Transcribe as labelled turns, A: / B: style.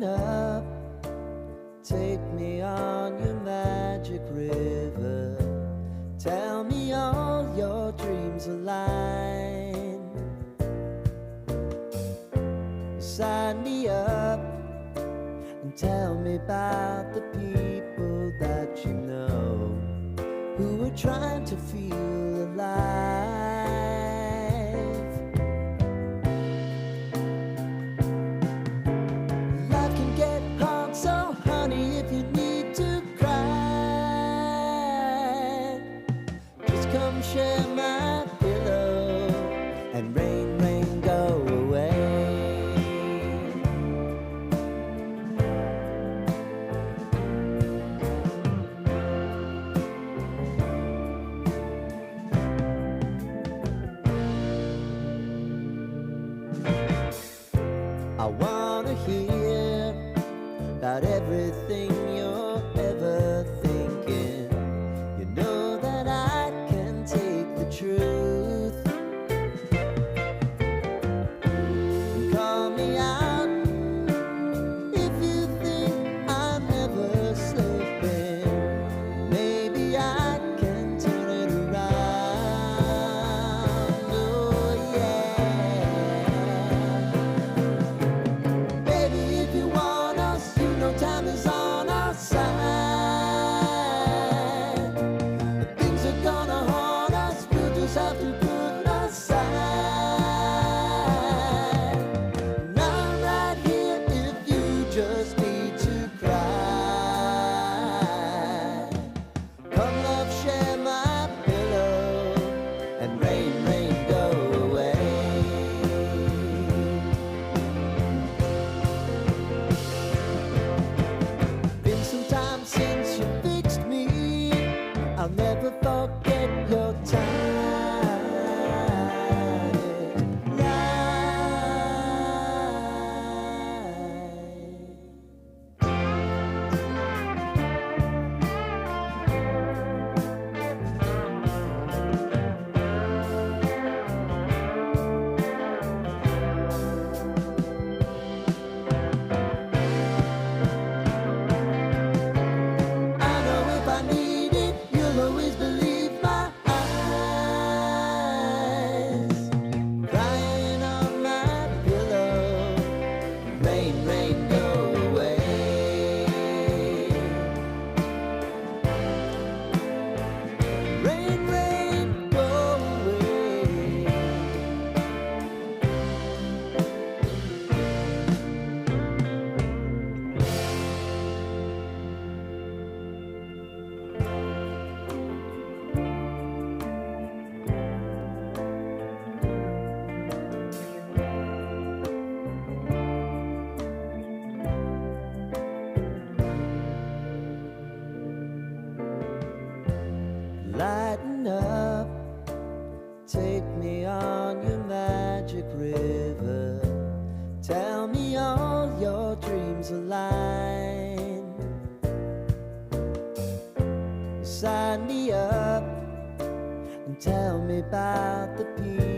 A: up, take me on your magic river. Tell me all your dreams align. Sign me up and tell me about the people that you know who are trying to feel alive. Life can get hard, so honey, if you need to cry, just come share my pillow and rain, rain, go away. I wanna hear about everything you're ever thinking. You know that I can take the truth. Call me out if you think I'm ever slipping. Maybe I can turn it around. Oh yeah. Baby, if you want us, you know time is on our side. If things are gonna haunt us, we'll just have to put aside. And I'm right here if you just need to cry. Come love, share my pillow and rain, rain, go away. Been some time since you fixed me. I'll never forget your time. I know if I need it, you'll always believe my eyes. Crying on my pillow, rain, rain, go away. Rain, rain, go away. Lighten up, take me on your magic river. Tell me all your dreams align. Sign me up and tell me about the people